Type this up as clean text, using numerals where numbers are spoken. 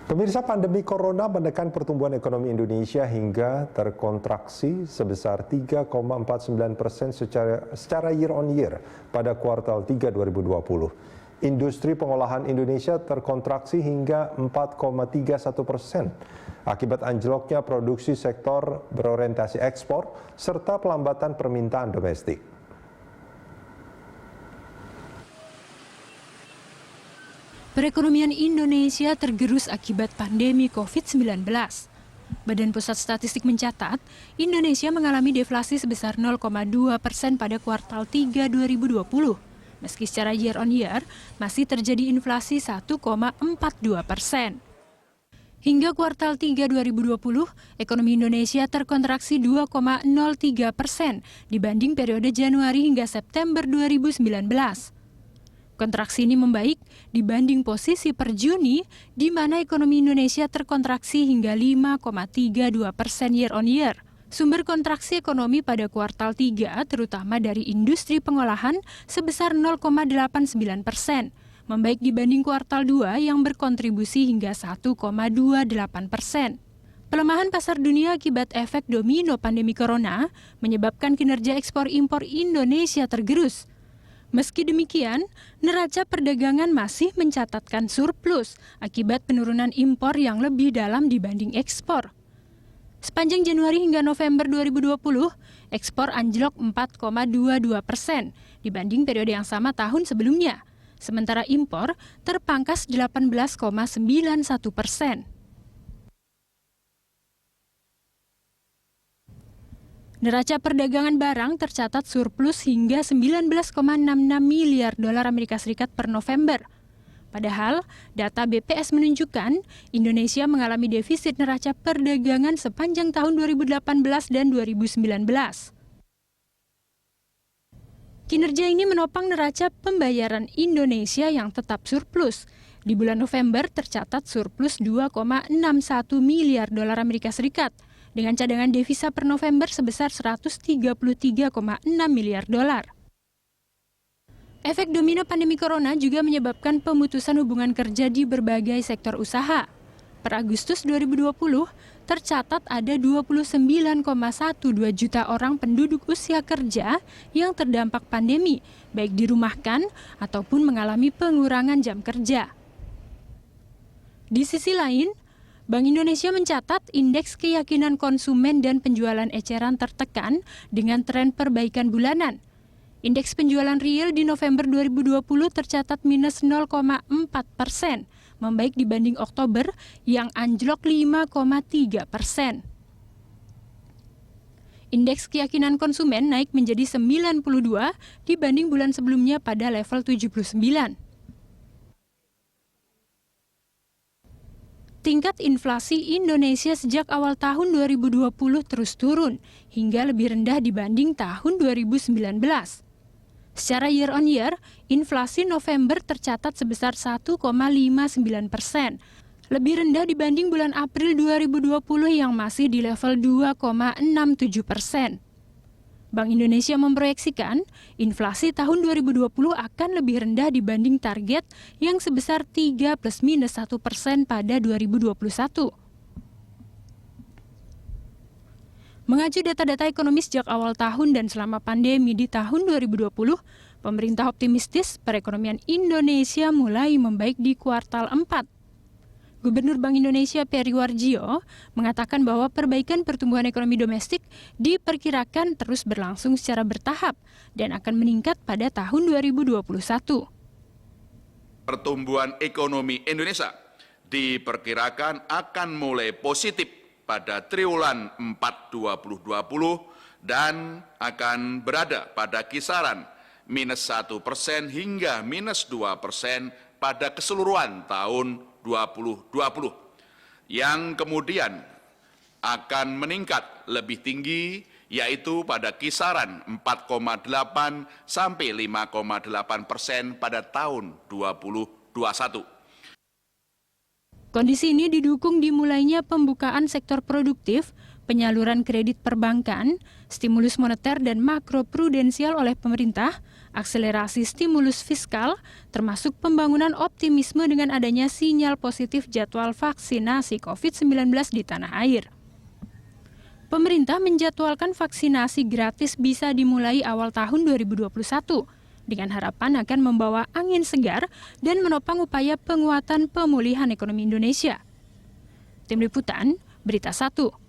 Pemirsa, pandemi corona menekan pertumbuhan ekonomi Indonesia hingga terkontraksi sebesar 3,49% secara year on year pada kuartal 3 2020. Industri pengolahan Indonesia terkontraksi hingga 4,31% akibat anjloknya produksi sektor berorientasi ekspor serta pelambatan permintaan domestik. Perekonomian Indonesia tergerus akibat pandemi COVID-19. Badan Pusat Statistik mencatat, Indonesia mengalami deflasi sebesar 0,2% pada kuartal 3 2020. Meski secara year on year, masih terjadi inflasi 1,42%. Hingga kuartal 3 2020, ekonomi Indonesia terkontraksi 2,03% dibanding periode Januari hingga September 2019. Kontraksi ini membaik dibanding posisi per Juni, di mana ekonomi Indonesia terkontraksi hingga 5,32% year on year. Sumber kontraksi ekonomi pada kuartal 3 terutama dari industri pengolahan sebesar 0,89%, membaik dibanding kuartal 2 yang berkontribusi hingga 1,28%. Pelemahan pasar dunia akibat efek domino pandemi corona menyebabkan kinerja ekspor-impor Indonesia tergerus. Meski demikian, neraca perdagangan masih mencatatkan surplus akibat penurunan impor yang lebih dalam dibanding ekspor. Sepanjang Januari hingga November 2020, ekspor anjlok 4,22% dibanding periode yang sama tahun sebelumnya. Sementara impor terpangkas 18,91%. Neraca perdagangan barang tercatat surplus hingga 19,66 miliar dolar Amerika Serikat per November. Padahal, data BPS menunjukkan Indonesia mengalami defisit neraca perdagangan sepanjang tahun 2018 dan 2019. Kinerja ini menopang neraca pembayaran Indonesia yang tetap surplus. Di bulan November tercatat surplus 2,61 miliar dolar Amerika Serikat. Dengan cadangan devisa per November sebesar 133,6 miliar dolar. Efek domino pandemi corona juga menyebabkan pemutusan hubungan kerja di berbagai sektor usaha. Per Agustus 2020, tercatat ada 29,12 juta orang penduduk usia kerja yang terdampak pandemi, baik dirumahkan ataupun mengalami pengurangan jam kerja. Di sisi lain, Bank Indonesia mencatat indeks keyakinan konsumen dan penjualan eceran tertekan dengan tren perbaikan bulanan. Indeks penjualan real di November 2020 tercatat minus 0,4%, membaik dibanding Oktober yang anjlok 5,3%. Indeks keyakinan konsumen naik menjadi 92 dibanding bulan sebelumnya pada level 79. Tingkat inflasi Indonesia sejak awal tahun 2020 terus turun hingga lebih rendah dibanding tahun 2019. Secara year on year, inflasi November tercatat sebesar 1,59%, lebih rendah dibanding bulan April 2020 yang masih di level 2,67%. Bank Indonesia memproyeksikan inflasi tahun 2020 akan lebih rendah dibanding target yang sebesar 3 plus minus 1% pada 2021. Mengacu data-data ekonomi sejak awal tahun dan selama pandemi di tahun 2020, pemerintah optimistis perekonomian Indonesia mulai membaik di kuartal 4. Gubernur Bank Indonesia Peri Warjio mengatakan bahwa perbaikan pertumbuhan ekonomi domestik diperkirakan terus berlangsung secara bertahap dan akan meningkat pada tahun 2021. Pertumbuhan ekonomi Indonesia diperkirakan akan mulai positif pada triwulan 4 2020 dan akan berada pada kisaran minus 1% hingga minus 2% pada keseluruhan tahun 2020, yang kemudian akan meningkat lebih tinggi, yaitu pada kisaran 4,8 sampai 5,8% pada tahun 2021. Kondisi ini didukung dimulainya pembukaan sektor produktif, penyaluran kredit perbankan, stimulus moneter dan makroprudensial oleh pemerintah, akselerasi stimulus fiskal, termasuk pembangunan optimisme dengan adanya sinyal positif jadwal vaksinasi COVID-19 di tanah air. Pemerintah menjadwalkan vaksinasi gratis bisa dimulai awal tahun 2021, dengan harapan akan membawa angin segar dan menopang upaya penguatan pemulihan ekonomi Indonesia. Tim Liputan, Berita 1.